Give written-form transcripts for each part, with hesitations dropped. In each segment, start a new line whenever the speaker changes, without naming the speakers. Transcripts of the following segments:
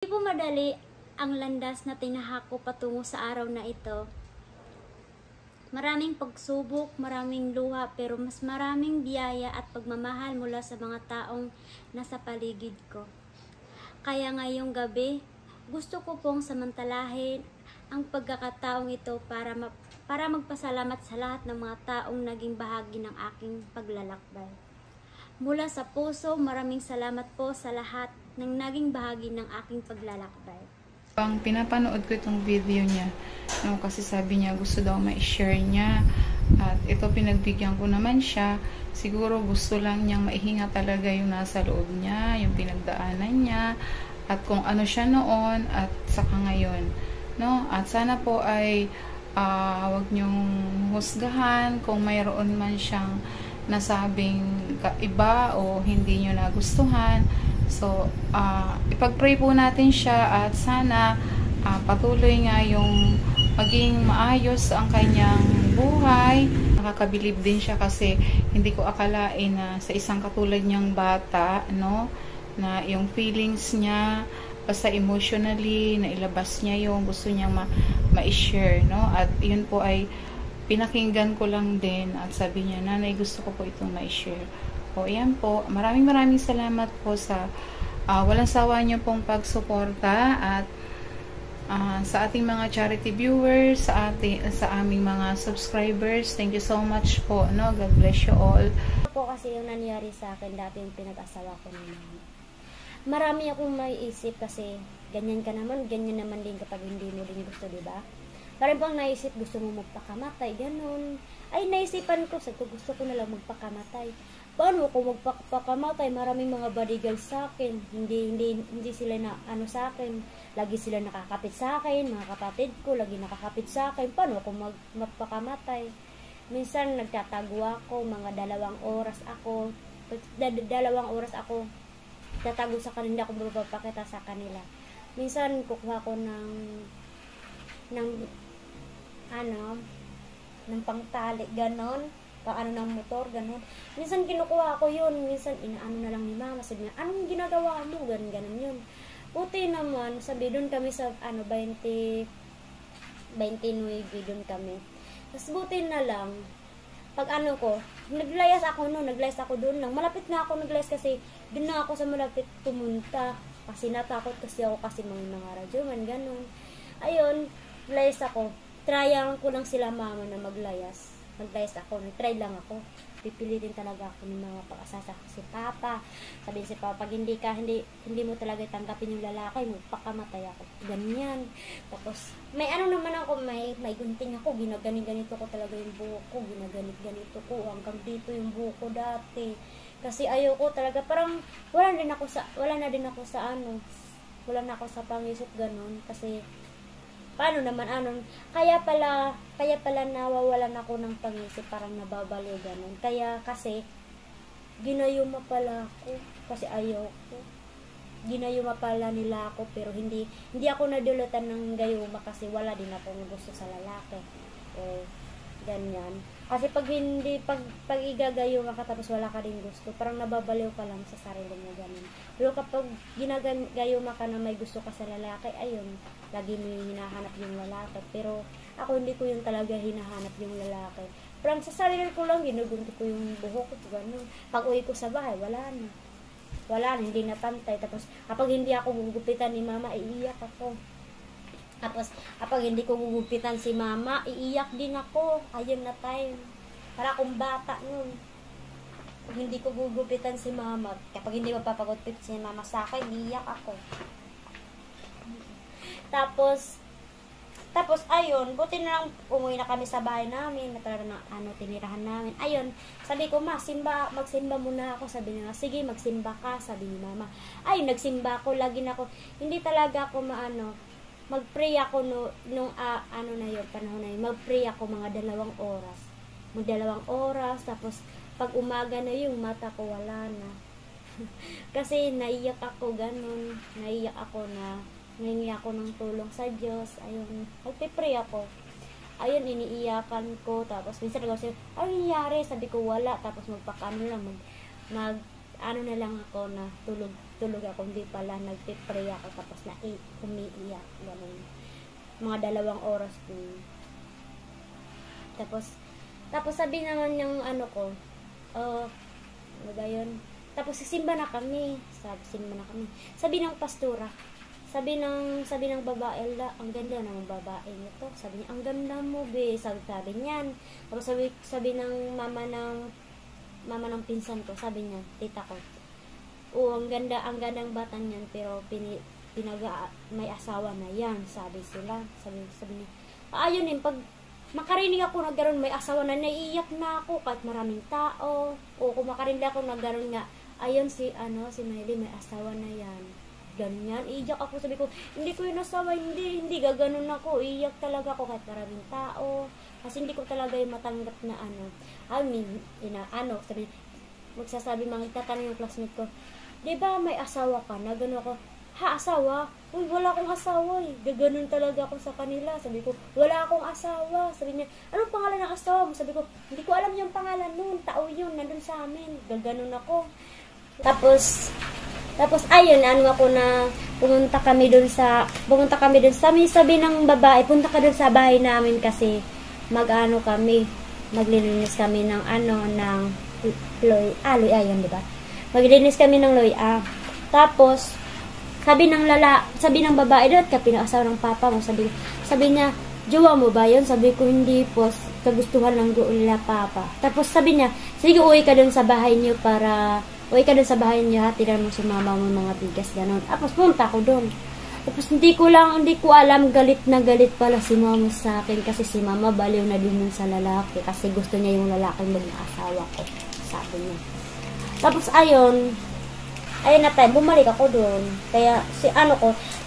Hindi po madali ang landas na tinahako patungo sa araw na ito. Maraming pagsubok, maraming luha, pero mas maraming biyaya at pagmamahal mula sa mga taong nasa paligid ko. Kaya ngayong gabi, gusto ko pong samantalahin ang pagkakataong ito para magpasalamat sa lahat ng mga taong naging bahagi ng aking paglalakbay. Mula sa puso, maraming salamat po sa lahat ng naging bahagi ng aking paglalakbay.
Pinapanood ko itong video niya, no, kasi sabi niya gusto daw ma-share niya, at ito pinagbigyan ko naman siya. Siguro gusto lang niyang maihinga talaga yung nasa loob niya, yung pinagdaanan niya, at kung ano siya noon at saka ngayon, no? At sana po ay wag niyong husgahan kung mayroon man siyang nasabing iba o hindi niyo nagustuhan. So, ipag-pray po natin siya at sana patuloy nga yung maging maayos ang kanyang buhay. Nakakabilib din siya kasi hindi ko akalain na sa isang katulad niyang bata, no, na yung feelings niya, basta emotionally, nailabas niya yung gusto niyang ma-share, no? At yun po ay pinakinggan ko lang din at sabi niya, nanay, gusto ko po itong ma-share. O, ayan po. Maraming salamat po sa walang sawa niyo pong pagsuporta at sa ating mga charity viewers, sa aming mga subscribers. Thank you so much po. No? God bless you all.
Po kasi yung nangyari sa akin dati yung pinag-asawa ko ni mama. Marami akong maiisip kasi ganyan ka naman, ganyan naman din kapag hindi mo din gusto, diba? Parang pang naisip, gusto mo magpakamatay, ganun. Ay, naisipan ko, sabi ko, gusto ko nalang magpakamatay. Paano kung magpakamatay? Maraming mga bodyguards sa akin. Hindi sila na ano sa akin. Lagi sila nakakapit sa akin. Mga kapatid ko, lagi nakakapit sa akin. Paano kung magpakamatay? Minsan, nagtatago ako. Mga 2 oras ako. 2 oras ako tatago sa kanila. Ako magpapakita sa kanila. Minsan, kukuha ko ng pangtali, ganon, paano ng motor, ganon. Minsan kinukuha ko yun, minsan inaano na lang ni mama, sabi niya, anong ginagawa mo, ganon yun. Puti naman, sabi, doon kami sa, 29, doon kami. Tapos buti na lang, pag naglayas ako doon lang, malapit na ako naglayas kasi, doon na ako sa malapit pumunta, kasi natakot kasi ako kasi mga radyo man, ganon. Ayun, layas ako. Tryan ko lang sila mama na maglayas. Maglayas ako. Nag-try lang ako. Pipilitin talaga ako ng mga pag-asasa si Papa. Sabihin si Papa, pag hindi mo talaga tanggapin yung lalaki, magpakamatay ako. Ganyan. Tapos, may naman ako, may gunting ako. Ginaganito ko talaga yung buhok ko. Ginaganito ko. Hanggang dito yung buhok ko dati. Kasi ayoko talaga. Parang, wala na din ako sa pangisip ganun. Kasi, paano naman kaya pala nawawalan ako ng pangisip, parang nababaliw ganun. Kaya kasi ginayuma pala ako kasi ayaw ko. Ginayuma pala nila ako pero hindi ako nadulutan ng gayuma kasi wala din akong gusto sa lalaki. O ganyan. Kasi pag igagayuma ka tapos wala ka din gusto, parang nababaliw ka lang sa sarili mo ganun. Pero kapag ginagayuma ka na may gusto ka sa lalaki, ayun, lagi mo yung hinahanap yung lalaki. Pero ako hindi ko yung talaga hinahanap yung lalaki. Parang sa sarili ko lang, ginugunti ko yung buhok ko, gano'n. Pag uwi ko sa bahay, wala na, hindi na pantay. Tapos kapag hindi ako gugupitan ni mama, iiyak ako. Tapos kapag hindi ko gugupitan si mama, iiyak din ako. Ayun na time. Para akong bata nun. Pag hindi ko gugupitan si mama, kapag hindi mapapagupit si mama sa akin, iiyak ako. Tapos ayun, buti na lang umuwi na kami sa bahay namin, tinirahan namin. Ayun, sabi ko, magsimba muna ako. Sabi niya, sige, magsimba ka, sabi ni mama. Ayun, nagsimba ako, lagi na ako, hindi talaga ako mag-pray ako nung panahon na yun. Mag-pray ako mga 2 oras. Mag 2 oras, tapos pag umaga na yung mata ko, wala na. Kasi naiyak ako, ganun. Naiyak ako na, nangingi ako ng tulong sa Diyos. Ayun, magpipray ako. Ayun, iniiyakan ko. Tapos, minsan nag-usap, ano nangyari? Sabi ko, wala. Tapos, na lang ako na tulog. tulog ako, hindi pala nagpipray ako, tapos umiiyak, ganun. Mga 2 oras din. Tapos sabi naman ng ano ko, ano ba yun? Tapos sisimba na kami. Sabi ng pastora, sabi ng babae, ang ganda ng babae nito. Sabi niya, ang ganda mo, be. Sabi niyan. Tapos sabi ng mama ng pinsan ko, sabi niya, tita ko, ang gandang bata niyan, pero may asawa na yan, sabi sila. Sabi niya, ayun pag makarinig ako na gano'n, may asawa na, naiiyak na ako kahit maraming tao. O kung makarinig ako na gano'n nga, ayun si Miley, may asawa na yan. Ganyan, iiyak ako, sabi ko, hindi ko yung asawa, hindi gaganon ako, iiyak talaga ako kahit maraming tao. Kasi hindi ko talaga yung matanggap na sabi, magsasabi, magtatanong yung classmate ko, di ba may asawa ka na? Gano'n ako, ha, asawa? Uy, wala akong asawa eh. Gaganon talaga ako sa kanila. Sabi ko, wala akong asawa. Sabi niya, anong pangalan ng asawa mo? Sabi ko, hindi ko alam yung pangalan nun. Tao yun, nandun sa amin. Gaganon ako. Tapos ayun, ako na pumunta kami dun sa sabi ng babae, punta ka dun sa bahay namin kasi maglilinis kami ng Loy, ayun, di ba? Maglilinis kami ng Loy, Tapos, sabi ng babae, dapat ka pinaasawa ng papa mo. Sabi niya, jowa mo ba yun? Sabi ko, hindi po, kagustuhan lang doon nila papa. Tapos sabi niya, sige, uwi ka dun sa bahay niyo hatiran mo si mama mo mga bigas, gano'n. Tapos punta ko doon. Tapos hindi ko alam, galit na galit pala si mama sa akin kasi si mama baliw na din sa lalaki kasi gusto niya yung lalaking maging asawa ko, sabi niya. Tapos ayun na tayo, bumalik ako doon. Kaya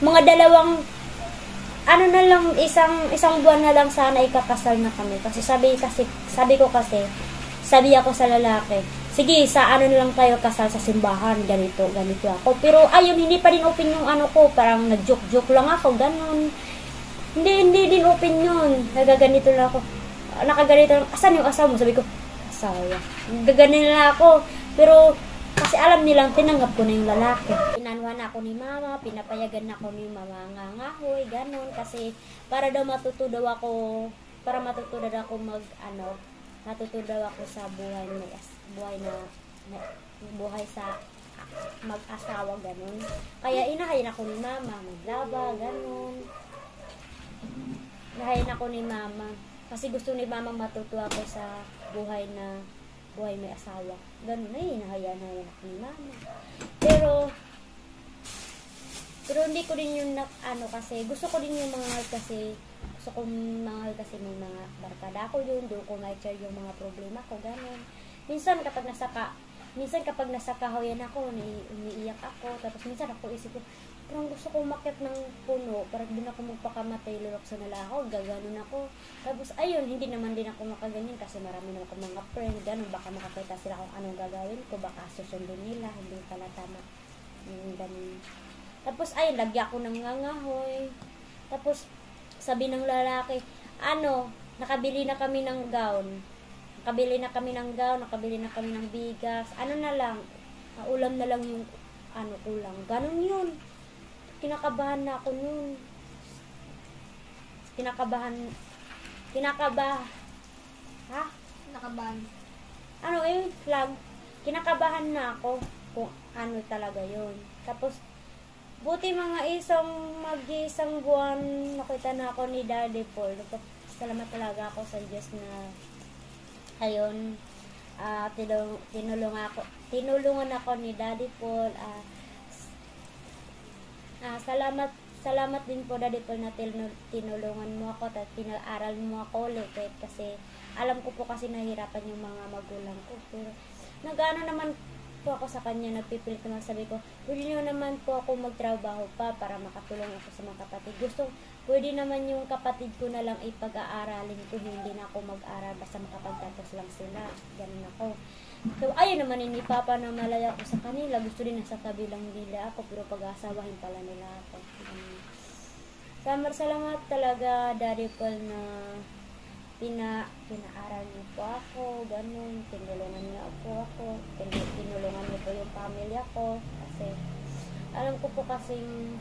mga isang buwan na lang sana ikakasal na kami. Kasi sabi ako sa lalaki, sige, sa na lang tayo kasal sa simbahan, ganito ako. Pero ayun, hindi pa din open yung ko, parang nag-joke lang ako, ganun. Hindi din open yun. Nagaganito lang ako. Nakaganito lang, asan yung asawa mo? Sabi ko, asawa. Gaganito lang ako. Pero, kasi alam nilang tinanggap ko na yung lalaki. Inanuhan ako ni mama, pinapayagan ako ni mama ngahoy, ganun. Kasi para daw matuto daw ako sa buhay sa mag-asawa, ganun. Kaya inahayin ako ni mama, maglaba, ganun. Inahayin ako ni mama. Kasi gusto ni mama matuto ako sa buhay may asawa. Ganun na hinahayaan ako ni mama. Pero hindi ko din yung kasi gusto ko din yung mga kasi may mga barkada ko yun, doon ko ma-share yung mga problema ko, ganun. Minsan kapag nasa kahoyan ako, umiiyak ako, tapos minsan ako isip ko, parang gusto ko umakyat ng puno, parang din ako magpakamatay, lulokso na lang ako, gaganon ako. Tapos ayun, hindi naman din ako makaganyan kasi marami naman akong mga friend, ganun, baka makakita sila kung anong gagawin ko, baka susundin nila, hindi pala tama. Ganun. Tapos ayun, lagyan ko ng ngangahoy. Tapos sabi ng lalaki, nakabili na kami ng gown. Nakabili na kami ng bigas. Na lang, ulam na lang yung kulang. Ganun yun. Kinakabahan na ako nun. Kinakabahan. Flag. Kinakabahan na ako kung ano talaga yun. Tapos, buti mag-isang buwan, nakita na ako ni Daddy Paul. Salamat talaga ako sa Diyos na ayun, tinulungan ako ni Daddy Paul. Salamat din po, Daddy Paul, na tinulungan mo ako at pinag-aral mo ako ulit. Kasi alam ko po kasi nahihirapan yung mga magulang ko. Pero nag-ano naman po ako sa kanya, nagpipilit naman, sabi ko, pwede nyo naman po ako magtrabaho pa para makatulong ako sa mga kapatid. Pwede naman yung kapatid ko na lang ipag-aaralin ko, hindi na ako mag-aral, basta makapagtapos lang sila. Ganun ako. So, ayun naman ni Papa na malaya ko sa kanila. Gusto din nasa tabi lang nila ako, pero pag-aasawahin pala nila ako. Salamat talaga, Daddy Paul, na pinaaral niyo po ako, ganun, tinulungan niyo ako, tinulungan niyo po yung pamilya ko, kasi alam ko po kasing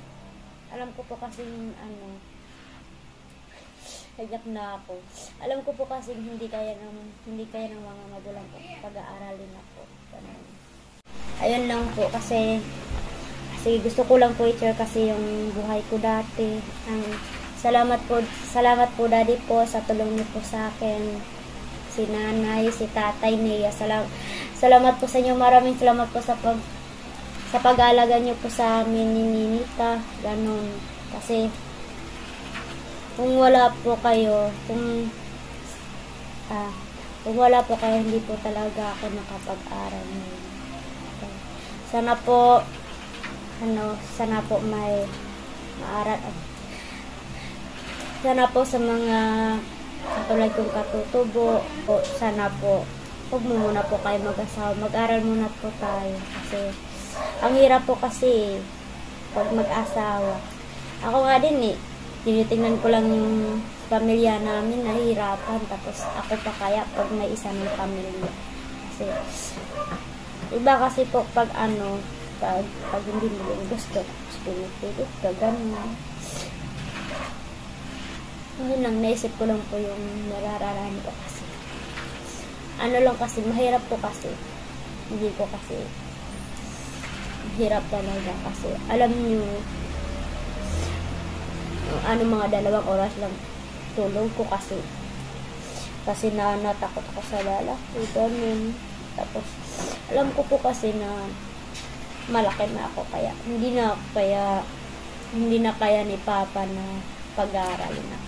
ano, higap na ako. Alam ko po kasing hindi kaya ng mga magulang ko pag-aaralin ako. Ganun. Ayun lang po kasi gusto ko lang po i-share kasi yung buhay ko dati. Salamat po daddy po sa tulong niyo po sa akin. Si nanay, si tatay niya. Salamat po sa inyo. Maraming salamat po sa pag-aalaga niyo po sa amin ni Ninita. Ganun. Kasi kung wala po kayo, kung wala po kayo, hindi po talaga ako nakapag-aral ngayon. Sana po may maaral. Sana po sa mga katulad kong katutubo, po, sana po, huwag muna po kayo mag-asawa. Mag-aral muna po tayo. Kasi, ang hirap po kasi, pag mag-asawa. Ako nga din tinitingnan ko lang yung pamilya namin, nahihirapan. Tapos, ako pa kaya pag may isa ng pamilya. Kasi, iba kasi po pag hindi mo yung gusto, pinipilit ka, ganun. Ngayon lang, naisip ko lang po yung narararaan ko kasi. Lang kasi, mahirap po kasi. Hindi ko kasi, hirap talaga kasi. Alam nyo, mga 2 oras lang tulog ko kasi. Kasi natakot ako sa lalaki, ganun. Tapos, alam ko po kasi na malaki na ako, kaya hindi na kaya ni Papa na pag-aaralin na.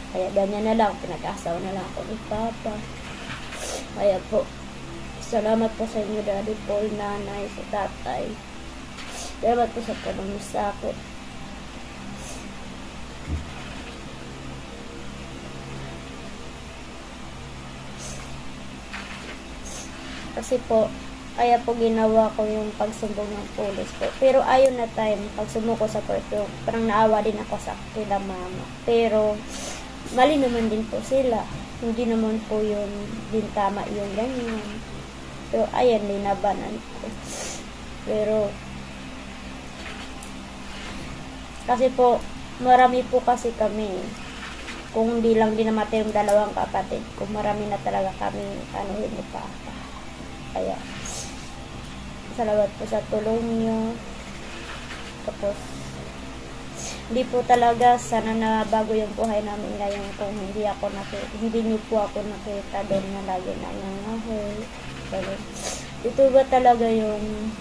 Kaya ganyan na lang, pinag-asawa na lang ako ni Papa. Kaya po, salamat po sa inyo, Daddy Paul, nanay, sa tatay. Salamat po sa tulong sa akin. Kasi po, kaya po ginawa ko yung pagsumbong ng pulis po. Pero ayun na time, pagsumbong ko sa court, parang naawa din ako sa kila mama. Pero, mali naman din po sila. Hindi naman po yun din tama yung ganyan. So, ayan, linabanan ko. Pero, kasi po, marami po kasi kami. Kung hindi lang din namatay yung 2 kapatid, kung marami na talaga kami, hindi pa. Kaya, salamat po sa tulong niyo. Tapos, hindi po talaga sana na bago yung buhay namin ngayon kung hindi niyo po ako nakita doon na lagi nangangahoy. Ito ba talaga yung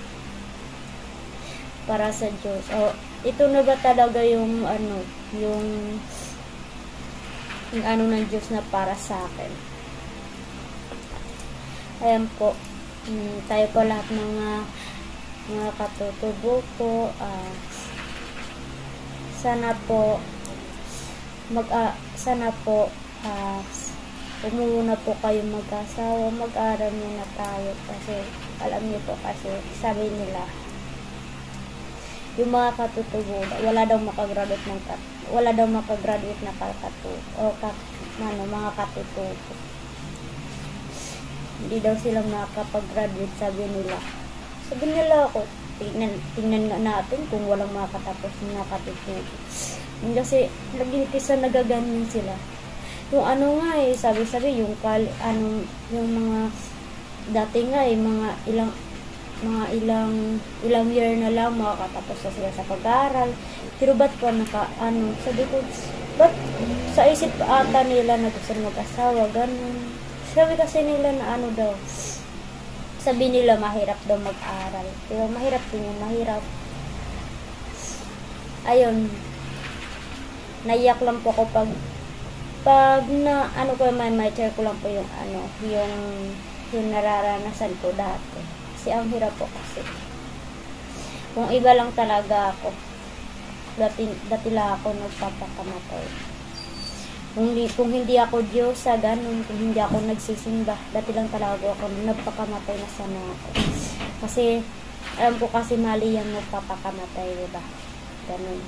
para sa Diyos? Ito na ba talaga yung yung ng Diyos na para sa akin? Ayan po. Tayo po lahat mga katutubo ko. Sana po umuna po kayo mag-asawa, mag-aral muna tayo kasi alam niyo po kasi sabi nila yung mga katutubo wala daw makagraduate na mga katutubo, hindi daw sila makapag-graduate, sabi nila ako. Tingnan nga natin kung walang makatapos na katutubo. Kasi naging nagaganyan sila. Yung sabi yung yung mga dati nga mga ilang year na lang makakatapos na sila sa pag-aaral. Pero ba't pa sabi ko, ba't sa isip ata nila na gusto mag-asawa, ganun. Sabi kasi nila na daw, sabi nila mahirap daw mag-aral. Pero mahirap din yung mahirap. Ayun. Naiyak lang po ako pag may share ko lang po yung yung nararanasan ko dati. Kasi ang hirap po kasi. Kung iba lang talaga ako, dati lang ako nagpapakamatay. Kung hindi ako Diyosa, ganun, kung hindi ako nagsisimba, dati lang talaga ako nagpakamatay na sana ako. Kasi, alam ko kasi mali yan magpapakamatay, diba? Ganun.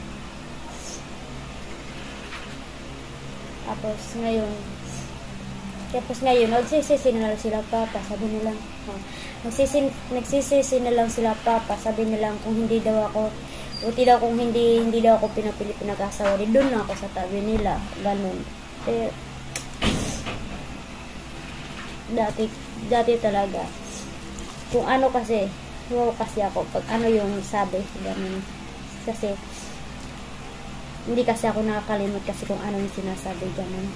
Tapos ngayon, nagsisisi na sila Papa, sabi nila, Nagsisisi na lang sila papa. Sabi nilang kung hindi daw ako, buti daw kung hindi daw ako pinapili pinag-asawa. Doon na ako sa tabi nila. Ganun. Eh, dati talaga. Kung ano kasi, wow kasi ako. Pag ano yung sabi, ganun. Kasi, hindi kasi ako nakakalimot kasi kung ano yung sinasabi, ganun.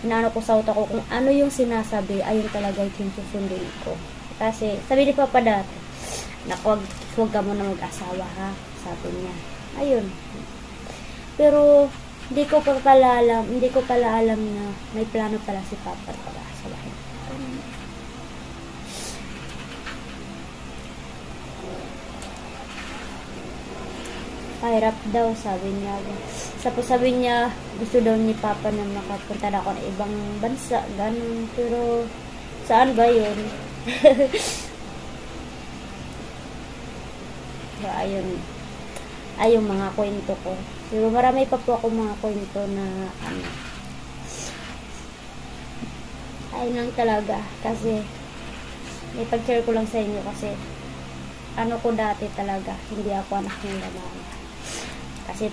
Inaano ko sa utak ko kung ano yung sinasabi, ayun talaga yung susundin ko. Kasi, sabi ni Papa dati, huwag ka muna mag-asawa ha, sabi niya. Ayun. Pero, hindi ko pala alam na may plano pala si Papa para asawahin. Hirap daw, sabi niya. Sabi niya, gusto daw ni Papa na makapunta na ako ng ibang bansa, ganun. Pero, saan ba yun? Ayun mga kwento ko. Pero marami pa po ako mga kwento na ano. Ayun lang talaga. Kasi, may pag-share ko lang sa inyo kasi ano ko dati talaga, hindi ako anak ng lamang. Kasi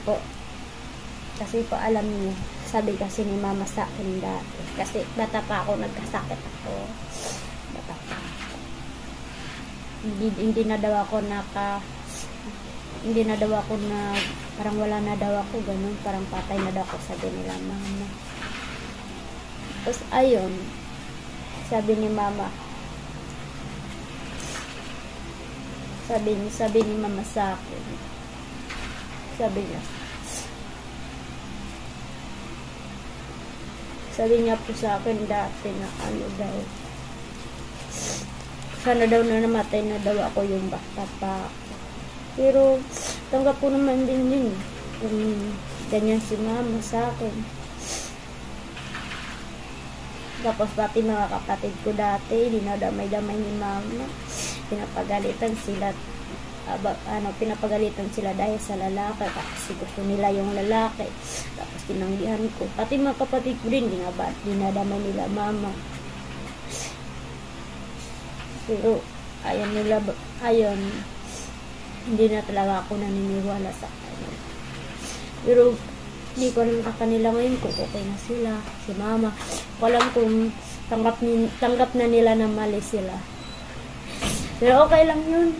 po alam niyo, sabi kasi ni mama sa akin dati. Kasi bata pa ako, nagkasakit ako. Bata pa. Hindi na daw ako parang wala na daw ako, ganun. Parang patay na daw ako, sabi nila mama. Tapos ayun, sabi ni mama, sabi ni mama sa akin, sabi niya po sa akin dati na ano daw, sana daw na namatay na daw ako yung bata pa. Pero tanggap ko naman din yun kung ganyan si mama sa akin. Tapos pati mga kapatid ko dati, dinadamay-damay ni mama, pinapagalitan sila dahil sa lalaki kasi gusto nila yung lalaki. Tapos tinanggihan ko, pati mga kapatid ko din dinadamay nila mama. Pero ayun, hindi na talaga ako naniniwala sa kanila. Pero hindi ko alam sa kanila ngayon kung okay na sila, si mama. Ko alam kung tanggap na nila na mali sila. Pero okay lang yun.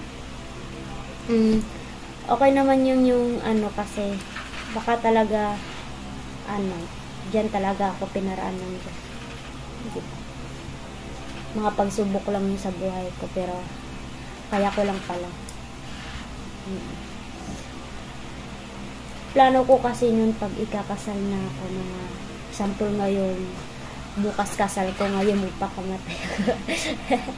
Okay naman yung ano kasi baka talaga diyan talaga ako pinaraan ng Diyos. Mga pagsubok lang yun sa buhay ko, pero kaya ko lang pala. Plano ko kasi yun pag ikakasal na ako, mga sample ngayon, bukas kasal ko, ngayon magpakamatay ako.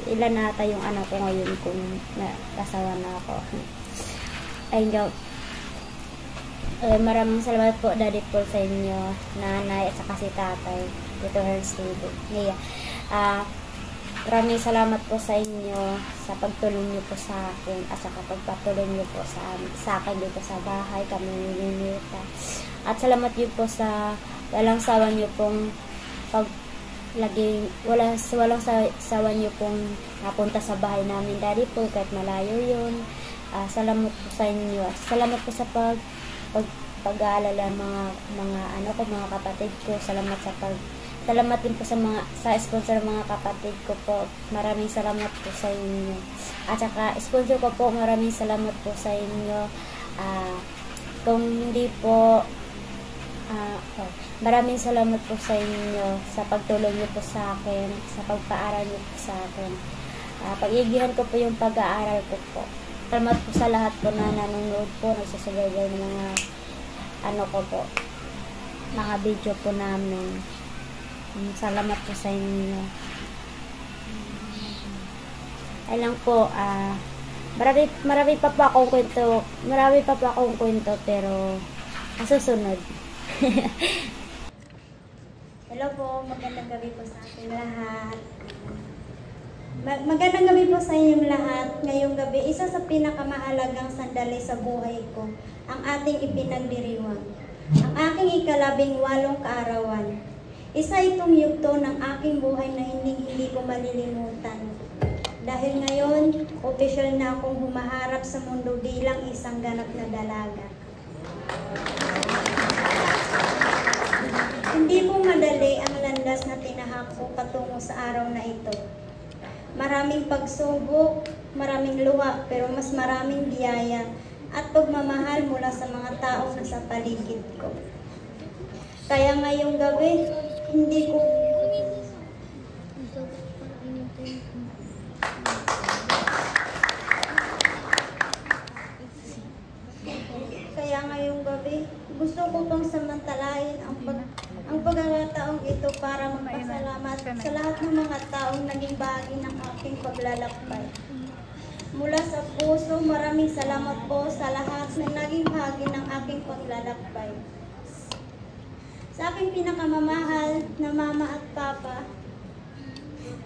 Ilan nata yung anak ko ngayon kung nakasawa na ako. Ayun, maraming salamat po Daddy po sa inyo, nanay at saka si tatay dito Hersley. Maraming salamat po sa inyo sa pagtulong niyo po sa akin at saka pagpatuloy niyo po sa akin dito sa bahay kami ninita. At salamat niyo po sa walang sawa niyo pong walang sawa niyo pong napunta sa bahay namin Daddy po kahit malayo yun. Salamat po sa inyo at salamat po sa pag-aalala mga kapatid ko. Salamat din po sa sponsor mga kapatid ko po. Maraming salamat po sa inyo. At saka sponsor ko po, maraming salamat po sa inyo. Kung hindi po maraming salamat po sa inyo sa pagtulong niyo po sa akin, sa pagpaaral niyo po sa akin. Pag-igihan ko po yung pag-aaral ko po. Salamat po sa lahat po na nanonood po, nagsusubaybay ng mga video po namin. Salamat po sa inyo. Ay lang po, marami pa po akong kwento, pero susunod.
Hello po, magandang gabi po sa ating lahat. Magandang gabi po sa inyong lahat. Ngayong gabi, isa sa pinakamahalagang sandali sa buhay ko, ang ating ipinagdiriwang. Ang aking 18 kaarawan. Isa itong yugto ng aking buhay na hindi ko malilimutan. Dahil ngayon, opisyal na akong humaharap sa mundo bilang isang ganap na dalaga. Hindi po madali ang landas na tinahak ko patungo sa araw na ito. Maraming pagsubok, maraming luha, pero mas maraming biyaya at pagmamahal mula sa mga taong nasa paligid ko. Kaya ngayong gabi, hindi ko gusto ko pang samantalahin ang pagkakataong ito para magpasalamat sa lahat ng mga taong naging bahagi ng aking paglalakbay. Mula sa puso, maraming salamat po sa lahat na naging bahagi ng aking paglalakbay. Sa aking pinakamamahal na mama at papa,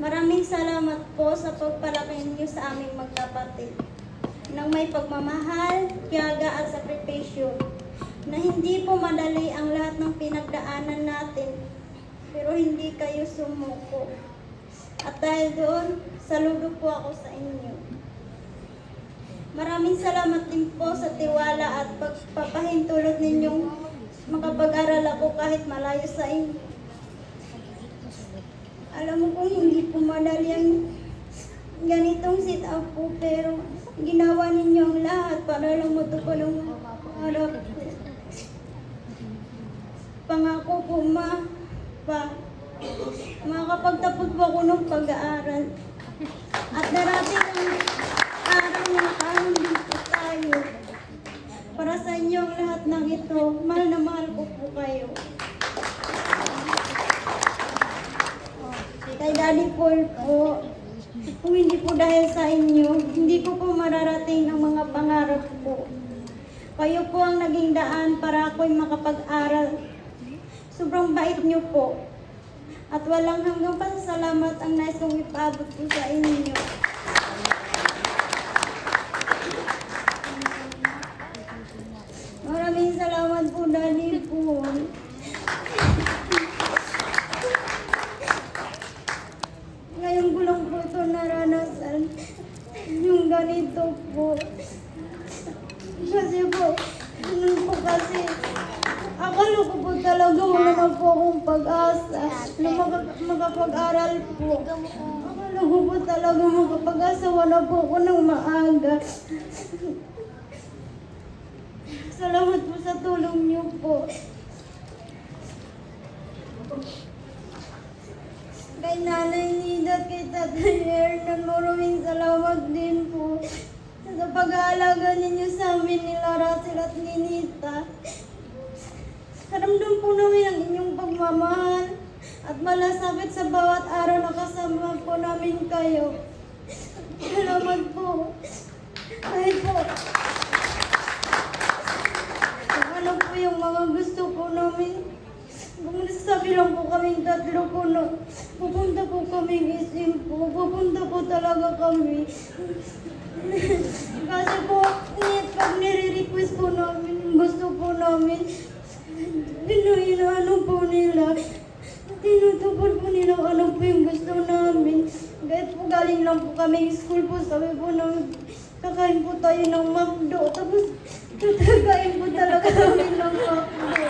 maraming salamat po sa pagpalaki niyo sa aming magkapatid. Nang may pagmamahal, tiyaga at sakripisyo, na hindi po madali ang lahat ng pinagdaanan natin, pero hindi kayo sumuko. At dahil doon, saludo po ako sa inyo. Maraming salamat din po sa tiwala at pagpapahintulot ninyong makapag-aral ako kahit malayo sa inyo. Alam mo kung hindi po madali ang ganitong sit-up po, pero ginawa ninyo ang lahat para lang matupad ang pangarap ko. Pangako po, makakapagtapos po ako ng pag-aaral. At darating ang araw na dito tayo. Para sa inyo ang lahat ng ito, mahal na mahal ko po kayo. Kay Daddy Paul po, kung hindi po dahil sa inyo, hindi ko po mararating ang mga pangarap ko. Kayo po ang naging daan para ako'y makapag-aral. Sobrang bait niyo po. At walang hanggang pasasalamat ang nais kong ipaabot po sa inyo. Maraming salamat po, Daddy po. Ngayon ko lang po ito naranasan. Yung ganito po. Kasi po, kasi akala ko po talaga wala na po akong pag-asa na makapag-aral po. Akala ko po talaga makapag-asa, wala po ako ng maaga. Salamat po sa tulong niyo po. Kay Nanay Nida at kay Tatay Hernan, maraming salamat din po sa pag-aalaga ninyo sa amin ni Russell at ni Nita. Karamdam po namin ang inyong pagmamahal at malasakit sa bawat araw na kasama po namin kayo. Salamat po. Kahit po, ano po yung mga gusto po namin, kung nasasabi lang po kaming tatlo po na pupunta po kaming isim po, pupunta po talaga kami. Kasi po, pag nire-request po namin, gusto po namin, inaano po nila, tinutupod po nila ano po yung gusto namin. Kahit po galing lang po kami school po, sabi po namin, kakain po tayo ng McDo. Tapos, tutagain po talaga kami ng McDo.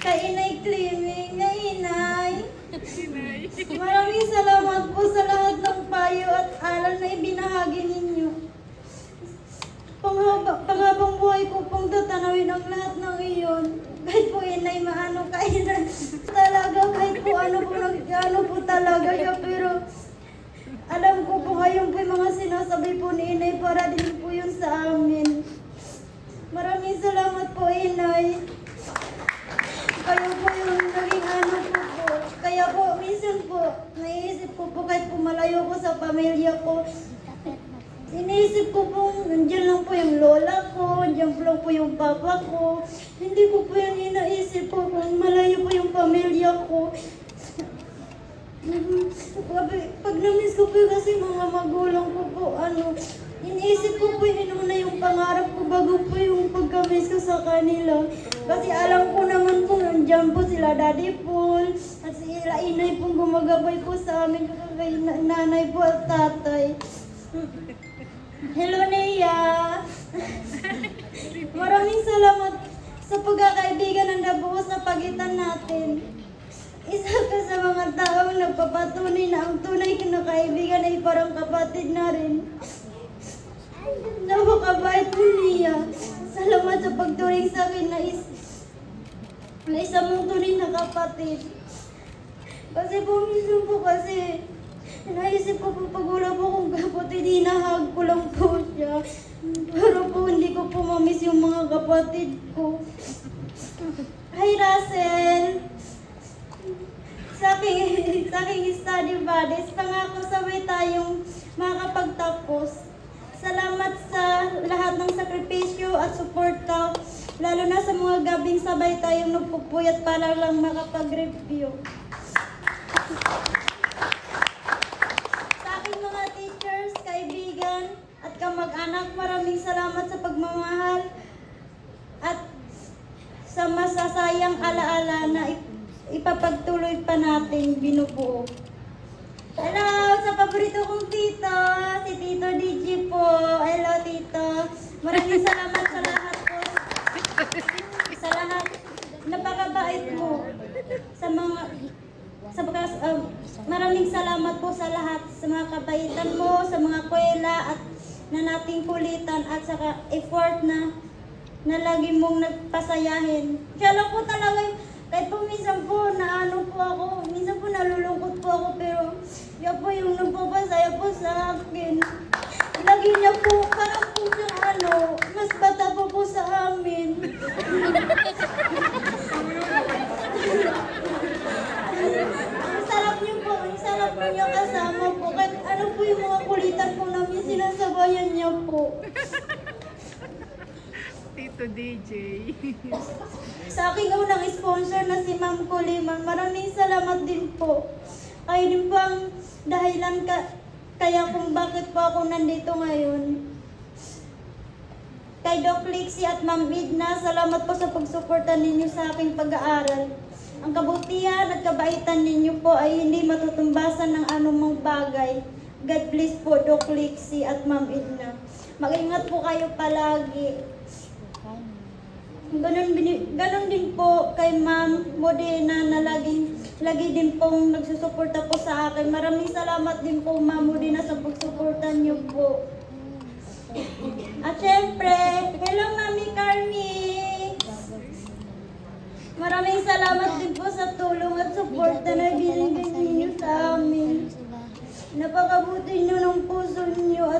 Kay Inay Cleming, na Inay. Maraming salamat po sa lahat ng payo at aral na ibinahagi ninyo. Panghabang buhay ko pong tatanawin ang lahat ng iyon. Kahit po Inay maano kainan talaga, kahit po ano po talaga siya, pero alam ko po ngayon po yung mga sinasabi po ni Inay para din po yun sa amin. Maraming salamat po, Inay. Kayo po yung naging ano po. Kaya po, minsan po, naiisip ko po kahit po malayo ko sa pamilya ko, iniisip ko po, nandiyan lang po yung lola ko, nandiyan lang po yung papa ko. Hindi ko po yan inaisip po kung malayo po yung pamilya ko. Pag na-miss ko po kasi mga magulang ko po, iniisip ko po inuna yung pangarap ko bago po yung pagka-miss ko sa kanila. Kasi alam ko naman po, nandiyan po sila Daddy Paul at sila inay pong gumagabay po sa amin kay nanay po at tatay. Hello, Nea! Maraming salamat sa pagkakaibigan ng nabuo sa pagitan natin. Isa ka sa mga taong nagpapatunay na ang tunay na kaibigan ay parang kapatid na rin. Napakabait mo, Nia. Salamat sa pagturing sa akin na isa mong tunay na kapatid. Kasi po, minsan po kasi, naisip ko po pag wala po kong kapatid, hinahag ko lang po siya. Pero po, hindi ko po mamiss yung mga kapatid ko. Hi, Russell! Sa aking study buddies, pangako sabay tayong makakapagtapos. Salamat sa lahat ng sakripisyo at suporta, lalo na sa mga gabing sabay tayong nagpupuyat para lang makapag-review. Sa aking mga teachers, kaibigan, at kamag-anak, maraming salamat sa pagmamahal at sa masasayang alaala na ipapagtuloy pa natin binubuo. Hello sa paborito kong tito, si Tito DJ po. Hello, Tito. Maraming salamat sa lahat po. Sa lahat. Napakabait mo. Maraming salamat po sa lahat. Sa mga kabaitan mo, sa mga kwela at na nating kulitan at sa effort na lagi mong nagpasayahin. Siya lang po talaga kahit po minsan po naano po ako, minsan po nalulungkot po ako, pero yan po yung nagpapasaya po sa akin. Lagi niya po, parang po siyang mas bata po sa amin. Ang sarap niyo kasama po. Kahit ano po yung mga kulitan po namin, sinasabayan niya po.
Tito DJ.
Sa aking unang sponsor na si Ma'am Kuliman, maraming salamat din po. Kayo din po ang dahilan kaya kung bakit po ako nandito ngayon. Kay Doc Lixie at Ma'am Edna, salamat po sa pagsuporta ninyo sa aking pag-aaral. Ang kabutihan at kabaitan ninyo po ay hindi matutumbasan ng anumang bagay. God bless po, Doc Lixie at Ma'am Edna. Mag-ingat po kayo palagi. Ganon din po kay Ma'am Modena na lagi din pong nagsusuporta po sa akin. Maraming salamat din po, Ma'am Modena, sa pagsuporta niyo po. At syempre, hello Mami Carmi! Maraming salamat din po sa tulong at suporta na binigay niyo sa amin. Napakabuti niyo ng puso niyo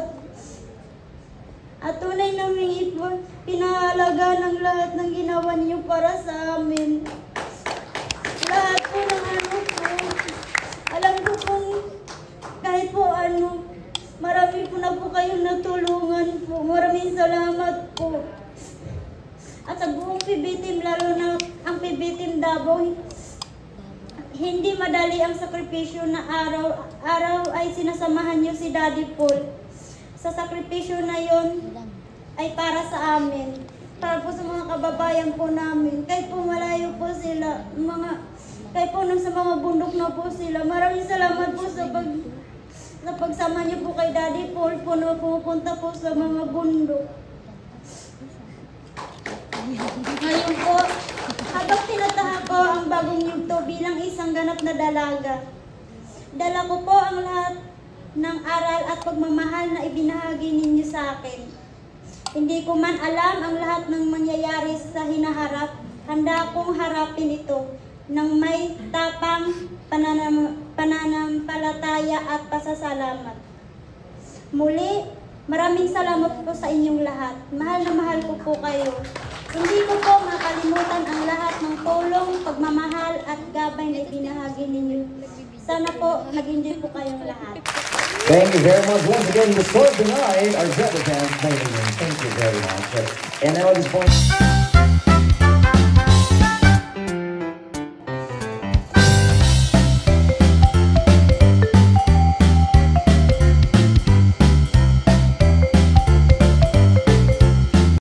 at tunay naming pinahalaga ng lahat ng ginawa niyo para sa amin. Lahat po ng po, alam ko pong kahit po marami po na po kayong natulungan po. Maraming salamat po. At sa buong PB team, lalo na ang PB team Davao, hindi madali ang sakripisyo na araw ay sinasamahan niyo si Daddy Paul. Sa sakripisyo na yon ay para sa amin, para po sa mga kababayan po namin. Kahit po malayo po sila, kahit po sa mga bundok na po sila. Maraming salamat po sa pagsama niyo po kay Daddy Paul po na pupunta po sa mga bundok. Ngayon po, habang tinataha ko ang bagong yugto bilang isang ganap na dalaga, dala ko po ang lahat ng aral at pagmamahal na ibinahagi ninyo sa akin. Hindi ko man alam ang lahat ng mangyayari sa hinaharap, handa akong harapin ito ng may tapang pananampalataya at pasasalamat. Muli, maraming salamat po sa inyong lahat. Mahal na mahal ko po kayo. Hindi ko po makalimutan ang lahat ng tulong, pagmamahal at gabay na ibinahagi ninyo. Sana po, nag-enjoy po kayong lahat.
Thank you very much. Once again, the score tonight, our Jetta Fans. Thank you very much. And now at this point...